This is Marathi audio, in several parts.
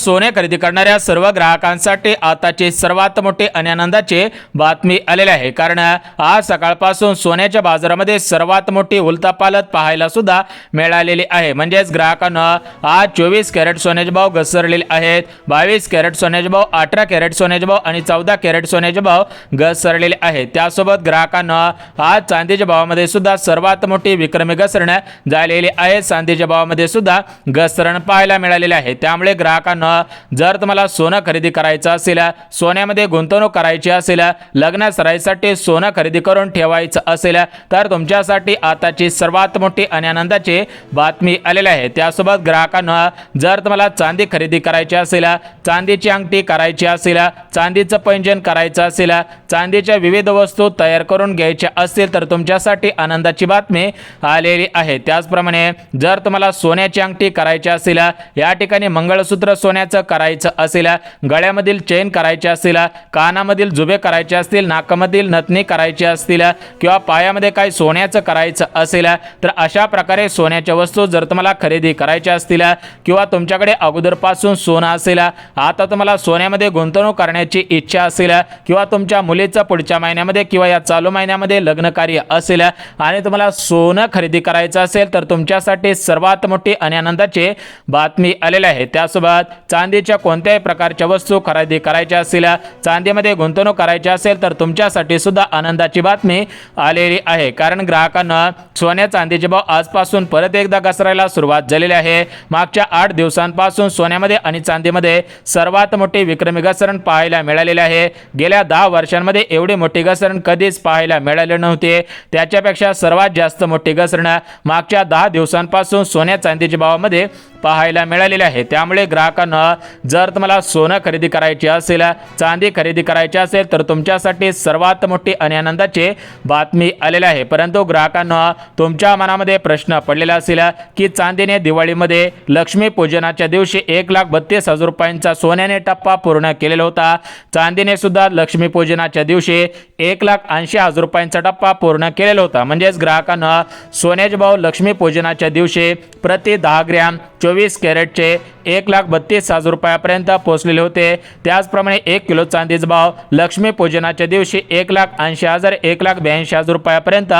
सोने खरेदी करणाऱ्या सर्व ग्राहकांसाठी आताची सर्वात मोठी आणि आनंदाची बातमी आलेली आहे। कारण आज सकाळपासून सोन्याच्या बाजारामध्ये सर्वात मोठी उलथापालथ पाहायला सुद्धा मिळालेली आहे। म्हणजेच ग्राहकांना आज 24 कॅरेट सोन्याचे भाव घसरलेले आहेत। 22 कॅरेट सोन्याचे भाव, 18 कॅरेट सोन्याचे भाव आणि 14 कॅरेट सोन्याचे भाव घसरलेले आहेत। त्यासोबत ग्राहकांना आज चांदीच्या भावामध्ये सुद्धा सर्वात मोठी विक्रमी घसरण झालेली आहे। चांदीच्या भावामध्ये सुद्धा घसरण पाहायला मिळालेले आहे। त्यामुळे ग्राहकांना जर तुम्हाला सोनं खरेदी करायचं असेल, सोन्यामध्ये गुंतवणूक करायची असेल, लग्न सराईसाठी सोनं खरेदी करून ठेवायचं असेल तर तुमच्यासाठी आताची सर्वात मोठी आणि आनंदाची बातमी आलेली आहे। त्यासोबत ग्राहकांना जर तुम्हाला चांदी खरेदी करायची असेल, चांदीची अंगठी करायची असेल, चांदीचं पैंजण करायचं असेल, चांदीच्या विविध वस्तू तयार करून घ्यायच्या असतील तर तुमच्यासाठी आनंदाची बातमी आलेली आहे। त्याचप्रमाणे जर तुम्हाला सोन्याची अंगठी करायची असेल, या ठिकाणी मंगळसूत्र सोन्याचं करायचं असेल, गळ्यामधील चेन करायची असेल, कानामधील जुबे करायचे असतील, नाकामधील नथनी करायची असतील किंवा पायामध्ये काही सोन्याचं करायचं असेल तर अशा प्रकारे सोन्याच्या वस्तू जर तुम्हाला खरेदी करायच्या असतील किंवा तुमच्याकडे अगोदरपासून सोनं असेल, आता तुम्हाला सोन्यामध्ये गुंतवणूक करण्याची इच्छा असेल किंवा तुमच्या मुलीचं पुढच्या महिन्यामध्ये किंवा या चालू महिन्यामध्ये लग्न कार्य असेल आणि तुम्हाला सोनं खरेदी करायचं असेल तर तुमच्यासाठी सर्वात मोठी आणि आनंदाची बातमी आलेली आहे। त्यासोबत चांदीच्या कोणत्याही प्रकारच्या वस्तू खरेदी करायच्या असतील, चांदीमध्ये गुंतवणूक करायची असेल तर तुमच्यासाठी सुद्धा आनंदाची बातमी आलेली आहे। कारण ग्राहकांना सोन्या चांदीचे भाव आजपासून परत एकदा घसरायला सुरुवात झालेली आहे। मागच्या 8 दिवसांपासून सोन्यामध्ये आणि चांदीमध्ये सर्वात मोठी विक्रमी घसरण पाहायला मिळालेली आहे। गेल्या 10 वर्षांमध्ये एवढी मोठी घसरण कधीच पाहायला मिळाली नव्हती। त्याच्यापेक्षा सर्वात जास्त मोठी घसरण मागच्या 10 दिवसांपासून सोन्या चांदीच्या भावामध्ये पाहायला मिळालेले आहे। त्यामुळे ग्राहकांना जर तुम्हाला सोनं खरेदी करायची असेल, चांदी खरेदी करायची असेल तर तुमच्यासाठी सर्वात मोठी आणि आनंदाची बातमी आलेली आहे। परंतु ग्राहकांना तुमच्या मनामध्ये प्रश्न पडलेला असेल की चांदीने दिवाळीमध्ये लक्ष्मी पूजनाच्या दिवशी 1,32,000 रुपयांचा सोन्याने टप्पा पूर्ण केलेला होता। चांदीने सुद्धा लक्ष्मी पूजनाच्या दिवशी 1,80,000 रुपयांचा टप्पा पूर्ण केलेला होता। म्हणजेच ग्राहकांना सोन्याचे भाव लक्ष्मी पूजनाच्या दिवशी प्रति 10 ग्रॅम 24 कॅरेटचे 1,32,000 रुपयापर्यंत पोहोचलेले होते। त्याचप्रमाणे 1 किलो चांदीचा भाव लक्ष्मी पूजनाच्या दिवशी 1,80,000 1,82,000 रुपयापर्यंत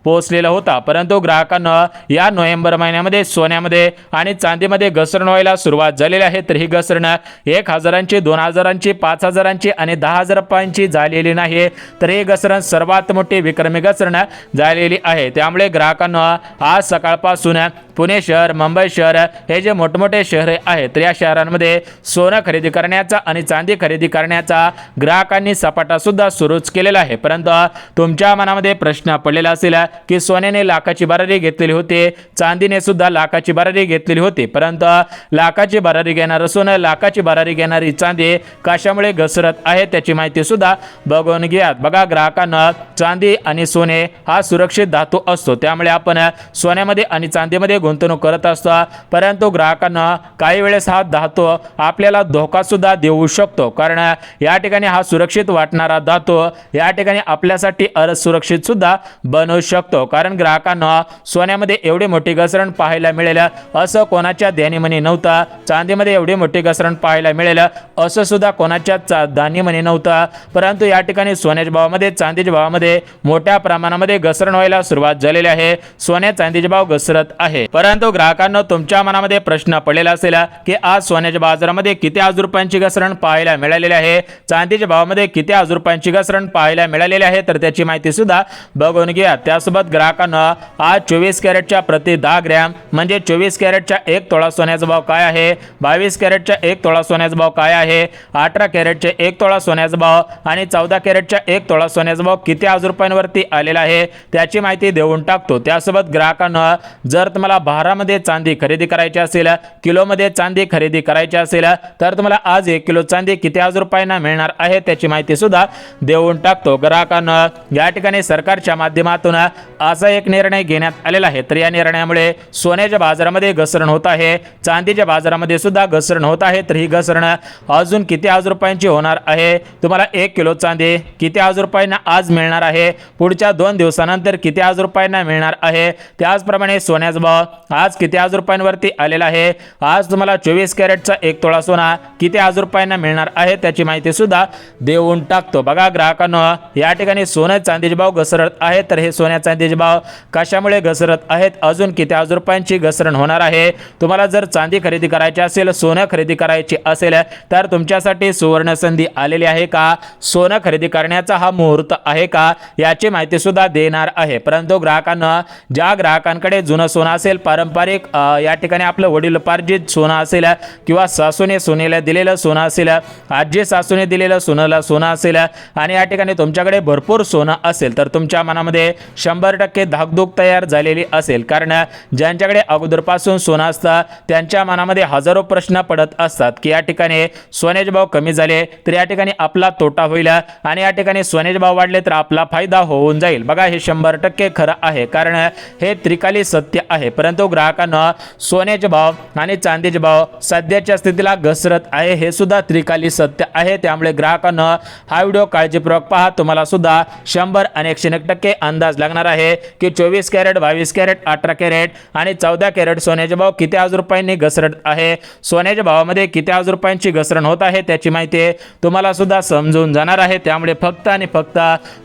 पोहोचलेला होता। परंतु ग्राहकांना या नोव्हेंबर महिन्यामध्ये सोन्यामध्ये आणि चांदीमध्ये घसरण व्हायला सुरुवात झालेली आहे। तर ही घसरण 1,000ची, 2,000ची, 5,000ची आणि 10,000 रुपयांची झालेली नाही, तर ही घसरण सर्वात मोठी विक्रमी घसरण झालेली आहे। त्यामुळे ग्राहकांना आज सकाळपासून पुणे शहर, मुंबई शहर हे जे मोठमोठे शहरे आहेत तर या शहरांमध्ये सोनं खरेदी करण्याचा आणि चांदी खरेदी करण्याचा ग्राहकांनी सपाटा सुद्धा सुरूच केलेला आहे। परंतु तुमच्या मनामध्ये प्रश्न पडलेला असेल की सोन्याने लाखाची भरारी घेतलेली होती, चांदीने सुद्धा लाखाची भरारी घेतलेली होती, परंतु लाखाची भरारी घेणारं सोनं, लाखाची भरारी घेणारी चांदी कशामुळे घसरत आहे त्याची माहिती सुद्धा बघून घ्या। बघा, ग्राहकांना चांदी आणि सोने हा सुरक्षित धातू असतो, त्यामुळे आपण सोन्यामध्ये आणि चांदीमध्ये गुंतवणूक करत असतो। परंतु ग्राहकांना काही वेळेस हा धातू आपल्याला धोका सुद्धा देऊ शकतो, कारण या ठिकाणी हा सुरक्षित वाटणारा धातू या ठिकाणी आपल्यासाठी असुरक्षित सुद्धा बनवू शकतो। कारण ग्राहकांना सोन्यामध्ये एवढी मोठी घसरण पाहायला मिळेल असं कोणाच्या ध्यानीमनी नव्हतं, चांदीमध्ये एवढी मोठी घसरण पाहायला मिळेल असं सुद्धा कोणाच्या ध्यानीमनी नव्हतं। परंतु या ठिकाणी सोन्याच्या भावामध्ये, चांदीच्या भावामध्ये मोठ्या प्रमाणामध्ये घसरण व्हायला सुरुवात झालेली आहे। सोन्या चांदीचे भाव घसरत आहे। परंतु ग्राहकांना तुमच्या मनामध्ये प्रश्न पडलेला असेल की आज सोन्याच्या बाजारामध्ये किती हजार रुपयांची घसरण पाहायला मिळालेली आहे, चांदीच्या भावामध्ये किती हजार रुपयांची घसरण पाहायला मिळालेली आहे, तर त्याची माहिती सुद्धा बघून घ्या। त्यासोबत ग्राहकांना आज 24 कॅरेटच्या प्रति 10 ग्रॅम म्हणजे 24 कॅरेटच्या 1 तोळा सोन्याचा भाव काय आहे, 22 कॅरेटच्या 1 तोळा सोन्याचा भाव काय आहे, 18 कॅरेटचे 1 तोळा सोन्याचा भाव आणि 14 कॅरेटच्या 1 तोळा सोन्याचा भाव किती हजार रुपयांवरती आलेला आहे त्याची माहिती देऊन टाकतो। त्यासोबत ग्राहकांना जर तुम्हाला भारामध्ये चांदी खरेदी करायची असेल, किलोमध्ये चांदी खरेदी करायची असेल तर तुम्हाला आज 1 किलो चांदी किती हजार रुपयांना मिळणार आहे त्याची माहिती सुद्धा देऊन टाकतो। ग्राहकांना या ठिकाणी सरकारच्या माध्यमातून असा एक निर्णय घेण्यात आलेला आहे, तर या निर्णयामुळे सोन्याच्या बाजारामध्ये घसरण होत आहे, चांदीच्या बाजारामध्ये सुद्धा घसरण होत आहे। तर ही घसरण अजून किती हजार रुपयांची होणार आहे, तुम्हाला 1 किलो चांदी किती हजार रुपयांना आज मिळणार आहे, पुढच्या 2 दिवसानंतर किती हजार रुपयांना मिळणार आहे, त्याचप्रमाणे सोन्याचा भाव आज किती हजार रुपयांवरती आलेला आहे। आज तुम्हाला तुम्हाला 24 कॅरेटचा 1 तोळा सोना किती हजार रुपयांना मिळणार आहे त्याची माहिती सुद्धा देऊन टाकतो। बघा ग्राहकांनो, या ठिकाणी सोने चांदीचे भाव घसरत आहेत, तर हे सोन्या चांदीचे भाव कशामुळे घसरत आहेत, अजून किती हजार रुपयांची घसरण होणार आहे। तुम्हाला जर चांदी खरेदी करायची असेल, सोनं खरेदी करायची असेल, तर तुमच्यासाठी सुवर्ण संधी आलेली आहे का, सोनं खरेदी करण्याचा हा मुहूर्त आहे का, याची माहिती सुद्धा देणार आहे। परंतु ग्राहकांना, ज्या ग्राहकांकडे जुनं सोनं असेल, पारंपरिक या ठिकाणी आपलं वडिलोपार्जित सोनं असेल किंवा सासूने सोनेला दिलेलं सोनं असेल, आजी सासूने दिलेलं सोनं असेल आणि या ठिकाणी तुमच्याकडे भरपूर सोनं असेल, तर तुमच्या मनामध्ये 100% धाकधूक तयार झालेली असेल। कारण ज्यांच्याकडे अगोदरपासून सोनं असतं त्यांच्या मनामध्ये हजारो प्रश्न पडत असतात की या ठिकाणी सोन्याचे भाव कमी झाले तर या ठिकाणी आपला तोटा होईल आणि या ठिकाणी सोन्याचे भाव वाढले तर आपला फायदा होऊन जाईल। बघा, हे 100% खरं आहे, कारण हे त्रिकाली सत्य आहे। परंतु ग्राहकांना सोन्याचे भाव आणि चांदीचे भाव सध्याच्या स्थितीला घसरत आहे, हे सुद्धा त्रिकाली सत्य आहे। त्यामुळे ग्राहकांना हा व्हिडिओ काळजीपूर्वक पहा, तुम्हाला सुद्धा 100 आणि 101% अंदाज लागणार आहे की 24 कॅरेट, 22 कॅरेट, 18 कॅरेट आणि 14 कॅरेट सोन्याचे भाव किती हजार रुपयांनी घसरत आहे, सोन्याच्या भावामध्ये किती हजार रुपयांची घसरण होत आहे त्याची माहिती तुम्हाला सुद्धा समजून जाणार आहे। त्यामुळे फक्त आणि फक्त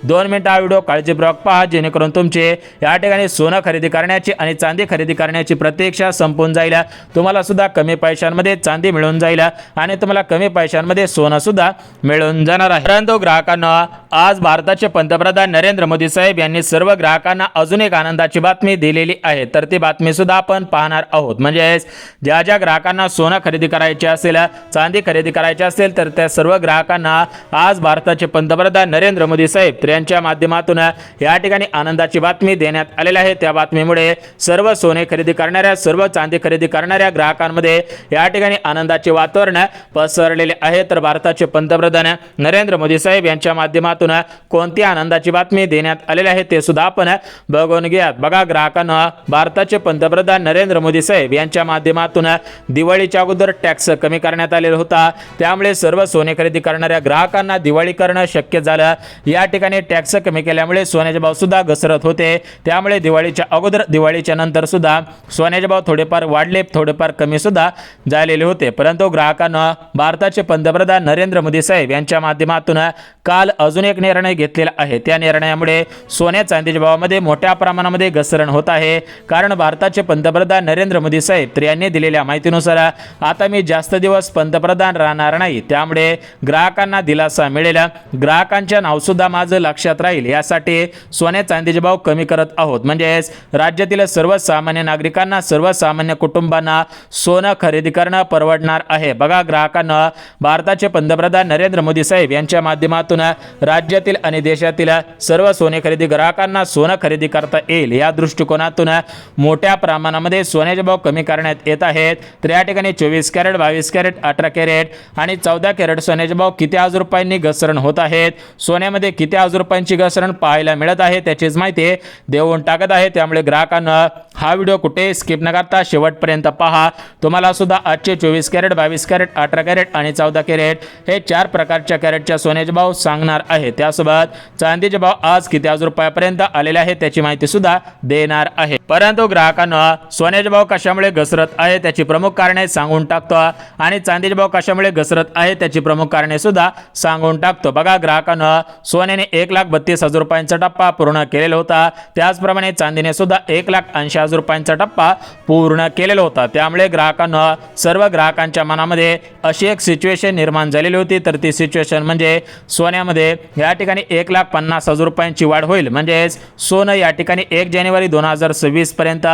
2 मिनिट हा व्हिडिओ काळजीपूर्वक पहा, जेणेकरून तुमचे या ठिकाणी सोनं खरेदी करण्याची आणि चांदी खरेदी करण्याची प्रतीक्षा संपून जाईल। तुम्हाला सुद्धा कमी पैशांमध्ये चांदी मिळून जाईल आणि तुम्हाला कमी पैशांमध्ये सोनं सुद्धा मिळून जाणार आहे। परंतु ग्राहकांना, आज भारताचे पंतप्रधान नरेंद्र मोदी साहेब यांनी सर्व ग्राहकांना अजून एक आनंदाची बातमी दिलेली आहे, तर ती बातमी सुद्धा आपण पाहणार आहोत। म्हणजे ज्या ज्या ग्राहकांना सोनं खरेदी करायचे असेल, चांदी खरेदी करायची असेल, तर त्या सर्व ग्राहकांना आज भारताचे पंतप्रधान नरेंद्र मोदी साहेब यांच्या माध्यमातून या ठिकाणी आनंदाची बातमी देण्यात आलेली आहे। त्या बातमीमुळे सर्व सोने खरेदी करणाऱ्या, सर्व चांदी खरेदी करणाऱ्या ग्राहकांमध्ये या ठिकाणी आनंदाचे वातावरण पसरलेले आहे। तर भारताचे पंतप्रधान नरेंद्र मोदी साहेब यांच्या माध्यमातून कोणती आनंदाची बातमी देण्यात आलेली आहे ते सुद्धा आपण बघून घेऊयात। बघा ग्राहकांना, भारताचे पंतप्रधान नरेंद्र मोदी साहेब यांच्या माध्यमातून दिवाळीच्या अगोदर टॅक्स कमी करण्यात आलेला होता, त्यामुळे सर्व सोने खरेदी करणाऱ्या ग्राहकांना दिवाळी करणं शक्य झालं। या ठिकाणी टॅक्स कमी केल्यामुळे सोन्याचे भाव सुद्धा घसरत होते, त्यामुळे दिवाळीच्या अगोदर, दिवाळीच्या नंतर सुद्धा सोन्याचे भाव थोडेफार वाढले, थोडेफार कमी सुद्धा झालेले होते। परंतु ग्राहकांना, भारताचे पंतप्रधान नरेंद्र मोदी साहेब यांच्या माध्यमातून काल अजून एक निर्णय घेतलेला आहे। त्या निर्णयामुळे सोन्या चांदीच्या भावामध्ये मोठ्या प्रमाणामध्ये घसरण होत आहे, कारण भारताचे पंतप्रधान नरेंद्र मोदी साहेब यांनी दिलेल्या माहितीनुसार आता मी जास्त दिवस पंतप्रधान राहणार नाही, त्यामुळे ग्राहकांना दिलासा मिळेल, ग्राहकांच्या नाव सुद्धा माझं लक्षात राहील, यासाठी सोन्या चांदीचे भाव कमी करत आहोत। म्हणजेच राज्यातील सर्वसामान्य नागरिकांना, सर्वसामान्य कुटुंबांना सोनं खरेदी करणं परवडणार आहे। बघा ग्राहकांना, भारताचे पंतप्रधान नरेंद्र मोदी साहेब यांच्या माध्यमातून राज्यातील आणि देशातील सर्व सोने खरेदी ग्राहकांना सोनं खरेदी करता येईल, या दृष्टिकोनातून मोठ्या प्रमाणामध्ये सोन्याचे भाव कमी करण्यात येत आहेत। तर या ठिकाणी 24 कॅरेट, 22 कॅरेट, 18 कॅरेट आणि 14 कॅरेट सोन्याचे भाव किती हजार रुपयांनी घसरण होत आहेत, सोन्यामध्ये किती हजार रुपयांची घसरण पाहायला मिळत आहे त्याचीच माहिती देऊन टाकत आहे। त्यामुळे ग्राहकांना हा व्हिडिओ कुठे स्किप न करता शेवटपर्यंत पहा, तुम्हाला सुद्धा आजचे 24 कॅरेट, 22 कॅरेट, 18 कॅरेट आणि 14 कॅरेट हे 4 प्रकारच्या कॅरेटच्या सोन्याचे भाव सांगणार आहे। त्यासोबत चांदीचे भाव आज किती हजार रुपयापर्यंत आलेले आहे त्याची माहिती सुद्धा देणार आहे। परंतु ग्राहकांना, सोन्याचे भाव कशामुळे घसरत आहे त्याची प्रमुख कारणे सांगून टाकतो आणि चांदीचे भाव कशामुळे घसरत आहे त्याची प्रमुख कारणे सुद्धा सांगून टाकतो। बघा ग्राहकांना, सोन्याने 1,32,000 रुपयांचा टप्पा पूर्ण केलेला होता, त्याचप्रमाणे चांदीने सुद्धा 1,80,000 रुपयांचा टप्पा पूर्ण केलेला होता। त्यामुळे ग्राहकांना, सर्व ग्राहकांच्या मनामध्ये अशी एक सिच्युएशन निर्माण झालेली होती, तर ती सिच्युएशन म्हणजे सोन्यामध्ये या ठिकाणी 1,50,000 रुपयांची वाढ होईल। म्हणजेच सोनं या ठिकाणी 1 जानेवारी 2026 पर्यंत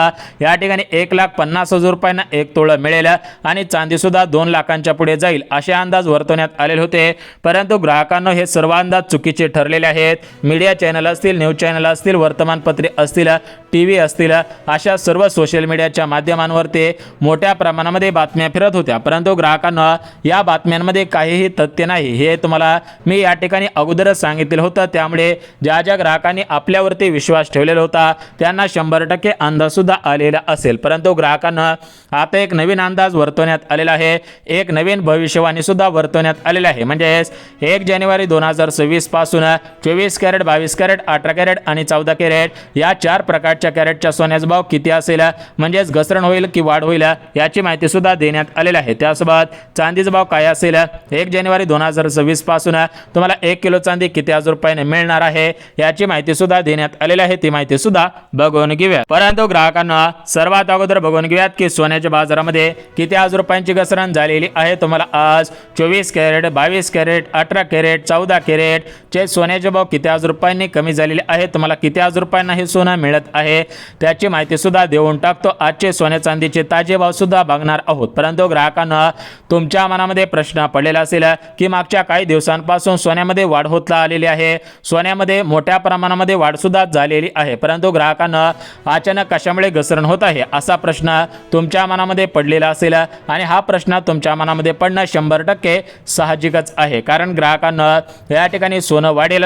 या ठिकाणी 1,50,000 रुपयांना 1 तोळा मिळेल आणि चांदी सुद्धा 2 लाखांच्या पुढे जाईल असे अंदाज वर्तवण्यात आलेले होते। परंतु ग्राहकांना हे सर्व अंदाज चुकीचे ठरलेले आहेत। मीडिया चॅनल असतील, न्यूज चॅनल असतील, वर्तमानपत्रे असतील, टीव्ही असतील, अशा सर्व सोशल मीडियाच्या माध्यमांवरती मोठ्या प्रमाणामध्ये बातम्या फिरत होत्या, परंतु ग्राहकांना या बातम्यांमध्ये काहीही तथ्य नाही हे तुम्हाला मी या ठिकाणी अगोदरच अगोदरच सांगितलेलं होतं, त्यामुळे ज्या ज्या ग्राहकांनी आपल्यावरती विश्वास ठेवलेला होता त्यांना 100% अंदाज सुद्धा आलेला असेल. परंतु ग्राहकांना आता एक नवीन अंदाज वर्तवण्यात आलेला आहे, एक नवीन भविष्यवाणी सुद्धा वर्तवण्यात आलेला आहे. म्हणजे 1 जानेवारी 2026 पासून 24 कॅरेट, 22 कॅरेट, 18 कॅरेट आणि 14 कॅरेट या 4 प्रकारच्या कॅरेटच्या सोन्याचा भाव किती असेल, म्हणजेच घसरण होईल की वाढ होईल याची माहिती सुद्धा देण्यात आलेली आहे. त्यासोबत चांदीचा भाव काय असेल, 1 जानेवारी 2026 पासून तुम्हाला 1 किलो चांदी किती हजार रुपयाने मिळणार आहे याची माहिती सुद्धा देण्यात आलेली आहे. ती माहिती सुद्धा बघून घेऊया. परंतु ग्राहकांना सर्वात अगोदर बघून घेऊयात की सोन्याच्या बाजारामध्ये किती हजार रुपयांची घसरण झालेली आहे. तुम्हाला आज 24 कॅरेट, 22 कॅरेट, 18 कॅरेट, 14 कॅरेट चे सोन्याचे भाव किती हजार रुपयांनी कमी झालेले आहे, तुम्हाला किती हजार रुपयांना हे सोनं मिळत आहे त्याची माहिती सुद्धा देऊन टाकतो. आजचे सोने चांदीचे ताजे भाव सुद्धा बघणार आहोत. परंतु ग्राहकांना तुमच्या मनामध्ये प्रश्न पडलेला असेल की मागच्या काही दिवसांपासून सोन्यामध्ये वाढ होत आलेली आहे, सोन्यामध्ये मोठ्या प्रमाणामध्ये वाढ सुद्धा झालेली आहे, परंतु ग्राहकांना अचानक कशामुळे घसरण होत आहे असा प्रश्न तुमच्या मनामध्ये पडलेला असेल. आणि हा प्रश्न तुमच्या मनामध्ये पडणं 100% साहजिकच आहे. कारण ग्राहकांना या ठिकाणी सोनं वाढेल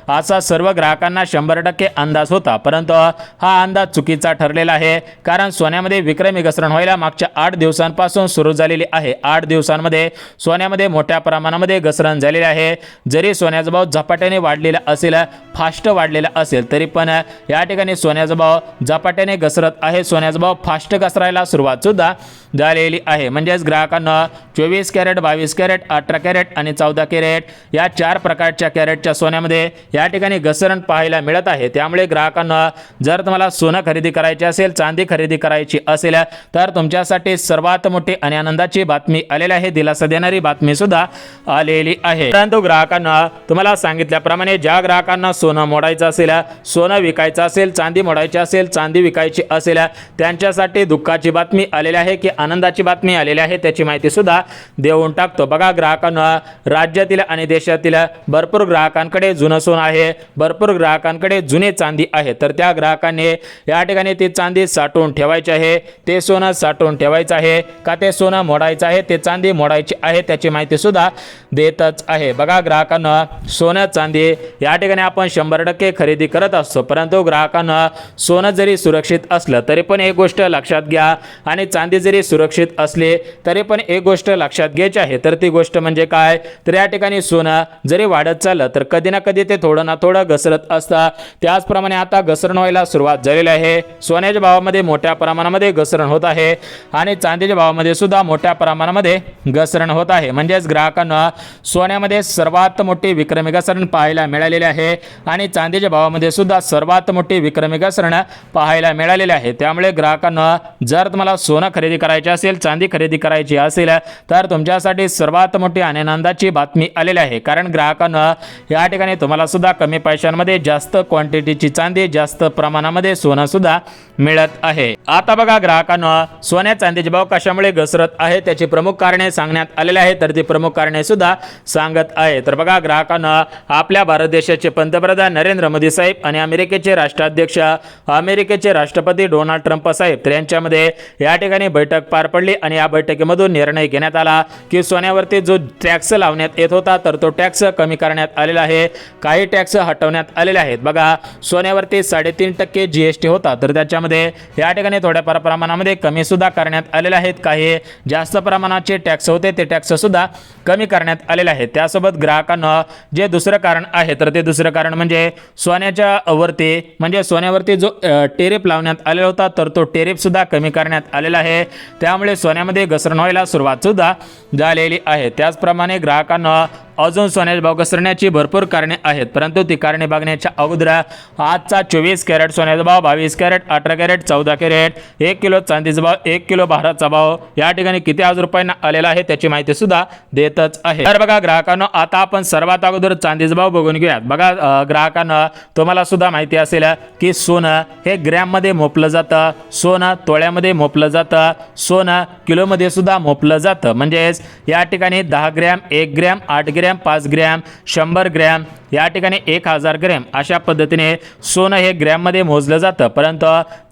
असा सर्व ग्राहकांना 100% अंदाज होता, परंतु हा अंदाज चुकीचा ठरलेला आहे. कारण सोन्यामध्ये विक्रमी घसरण व्हायला मागच्या 8 दिवसांपासून सुरू झालेली आहे. 8 दिवसांमध्ये सोन्यामध्ये मोठ्या प्रमाणामध्ये घसरण झालेली आहे. जरी सोन्याचा भाव झपाट्याने वाढलेला असेल, फास्ट वाढलेला असेल, तरी पण या ठिकाणी सोन्याचा भाव झपाट्याने घसरत आहे. सोन्याचा भाव फास्ट घसरायला सुरुवात सुद्धा झालेली आहे. म्हणजेच ग्राहकांना 24 कॅरेट, 22 कॅरेट, 18 कॅरेट आणि 14 कॅरेट या 4 प्रकारच्या कॅरेटच्या सोन्यामध्ये या ठिकाणी घसरण पाहायला मिळत आहे. त्यामुळे ग्राहकांना जर तुम्हाला सोनं खरेदी करायचे असेल, चांदी खरेदी करायची असेल, तर तुमच्यासाठी सर्वात मोठी आणि आनंदाची बातमी आलेली आहे, दिलासा देणारी बातमी सुद्धा आलेली आहे. परंतु ग्राहकांना तुम्हाला सांगितल्याप्रमाणे ज्या ग्राहकांना सोनं मोडायचं असेल, सोनं विकायचं असेल, चांदी मोडायची असेल, चांदी विकायची असेल, त्यांच्यासाठी दुःखाची बातमी आलेली आहे की आनंदाची बातमी आलेली आहे त्याची माहिती सुद्धा देऊन टाकतो. बघा ग्राहकांना राज्यातील आणि देशातील भरपूर ग्राहकांकडे जुनं सोनं आहे, भरपूर ग्राहकांकडे जुने चांदी आहे, तर त्या ग्राहकांनी या ठिकाणी ती चांदी साठवून ठेवायची आहे, ते सोनं साठवून ठेवायचं आहे का ते सोनं मोडायचं आहे, ते चांदी मोडायची आहे त्याची माहिती सुद्धा देतच आहे. बघा ग्राहकांना सोनं चांदी या ठिकाणी आपण 100% खरेदी करत असतो, परंतु ग्राहकांना सोनं जरी सुरक्षित असलं तरी पण एक गोष्ट लक्षात घ्या, आणि चांदी जरी सुरक्षित असले तरी पण एक गोष्ट लक्षात घ्यायची आहे, तर ती गोष्ट म्हणजे काय, तर या ठिकाणी सोनं जरी वाढत चाललं तर कधी ना कधी ते थोडं ना थोडं घसरत असतं. त्याचप्रमाणे आता घसरण व्हायला सुरुवात झालेली आहे. सोन्याच्या भावामध्ये मोठ्या प्रमाणामध्ये घसरण होत आहे आणि चांदीच्या भावामध्ये सुद्धा मोठ्या प्रमाणामध्ये घसरण होत आहे. म्हणजेच ग्राहकांना सोन्यामध्ये सर्वात मोठी विक्रमी घसरण पाहायला मिळालेली आहे आणि चांदीच्या भावामध्ये सुद्धा सर्वात मोठी विक्रमी घसरण पाहायला मिळालेली आहे. त्यामुळे ग्राहकांना जर तुम्हाला सोनं खरेदी करायचे असेल, चांदी खरेदी करायची असेल, तर तुमच्यासाठी सर्वात मोठी आनंदाची बातमी आलेली आहे. कारण ग्राहकांना या ठिकाणी तुम्हाला सुद्धा कमी पैशांमध्ये जास्त क्वांटिटीची चांदी, जास्त प्रमाणामध्ये सोनं सुद्धा मिळत आहे. आता बघा ग्राहकांना सोन्या चांदीचे भाव कशामुळे घसरत आहे त्याची प्रमुख कारणे सांगण्यात आलेले आहे, तर ती प्रमुख कारणे सुद्धा सांगत आहे. तर बघा ग्राहकांना आपल्या भारत देशाचे पंतप्रधान नरेंद्र मोदी साहेब आणि अमेरिकेचे राष्ट्राध्यक्ष, अमेरिकेचे राष्ट्रपती डोनाल्ड ट्रम्प साहेब तर यांच्यामध्ये या ठिकाणी बैठक पार पडली आणि या बैठकीमधून निर्णय घेण्यात आला की सोन्यावरती जो टॅक्स लावण्यात येत होता तर तो टॅक्स कमी करण्यात आलेला आहे, काही टॅक्स हटवण्यात आलेले आहेत. बघा सोन्यावरती 3.5% GST होता, तर त्याच्यामध्ये या ठिकाणी थोड्याफार प्रमाणामध्ये कमी सुद्धा करण्यात आलेले आहेत. काही जास्त प्रमाणाचे टॅक्स होते ते टॅक्स सुद्धा कमी करण्यात आलेले आहेत. त्यासोबत ग्राहकांना जे दुसरं कारण आहे तर ते दुसरं कारण म्हणजे सोन्याच्या वरती म्हणजे सोन्यावरती जो टेरिफ लावण्यात आलेला होता तर तो टेरिफ सुद्धा कमी करण्यात आलेला आहे. त्यामुळे सोन्यामध्ये घसरण व्हायला सुरुवात सुद्धा झालेली आहे. त्याचप्रमाणे ग्राहकांना अजून सोन्याचे भाव घसरण्याची भरपूर कारणे आहेत, परंतु ती कारणे बघण्याच्या अगोदर आजचा 24 कॅरेट सोन्याचा भाव, 22 कॅरेट, 18 कॅरेट, 14 कॅरेट, 1 किलो चांदीचा भाव, 1 किलो भाराचा भाव या ठिकाणी किती हजार रुपयांना आलेला आहे त्याची माहिती सुद्धा देतच आहे. तर बघा ग्राहकांना आता आपण सर्वात अगोदर चांदीचा भाव बघून घेऊयात. बघा ग्राहकांना तुम्हाला सुद्धा माहिती असेल की सोनं हे ग्रॅममध्ये मोपलं जातं, सोनं तोळ्यामध्ये मोपलं जातं, सोनं किलोमध्ये सुद्धा मोपलं जातं. म्हणजेच या ठिकाणी 10 gram, 1 gram, 8 gram, 5 gram, 100 gram या ठिकाणी 1000 ग्रॅम अशा पद्धतीने सोनं हे ग्रॅममध्ये मोजलं जातं, परंतु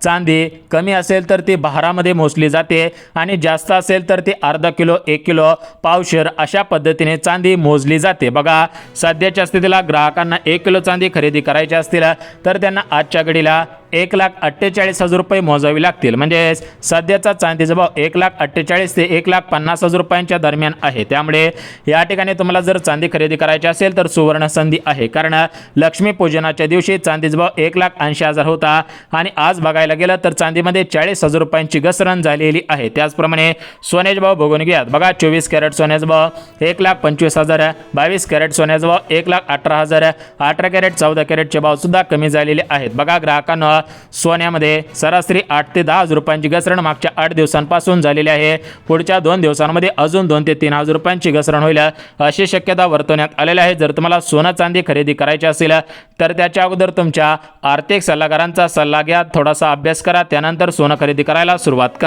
चांदी कमी असेल तर ती भारामध्ये मोजली जाते आणि जास्त असेल तर ती अर्धा किलो, 1 किलो, पावशेर अशा पद्धतीने चांदी मोजली जाते। बघा, सध्याच्या स्थितीला ग्राहकांना 1 किलो चांदी खरेदी करायची असतील तर त्यांना आजच्या घडीला 1,48,000 रुपये मोजावे लागतील। म्हणजे सध्याचा चांदीचा भाव 1,48,000 ते 1,50,000 रुपयांच्या दरम्यान आहे। त्यामुळे या ठिकाणी तुम्हाला जर चांदी खरेदी करायची असेल तर सुवर्ण संधी आहे, कारण लक्ष्मीपूजनाच्या दिवशी चांदीचा भाव 1,80,000 होता आणि आज बघायला गेलं तर चांदीमध्ये 40,000 रुपयांची घसरण झालेली आहे। त्याचप्रमाणे सोन्याचे भाव बघून घ्या। बघा, 24 कॅरेट सोन्याचा भाव 1,25,000, 22 कॅरेट सोन्याचा भाव 1,18,000, 18 कॅरेट 14 कॅरेटचे भाव सुद्धा कमी झालेले आहेत। बघा, ग्राहकांना सोन्यामध्ये सरासरी 8 ते 10,000 रुपयांची घसरण मागच्या 8 दिवसांपासून झालेली आहे। पुढच्या 2 दिवसांमध्ये अजून 2 ते 3,000 रुपयांची घसरण होईल अशी शक्यता वर्तवण्यात आलेली आहे। जर तुम्हाला सोनं चांदी खरेदी करायची असेल तर त्याच्या अगोदर तुमच्या आर्थिक सल्लागारांचा सल्ला घ्या, थोडासा अभ्यास करा, त्यानंतर सोनं खरेदी करायला सुरुवात करा।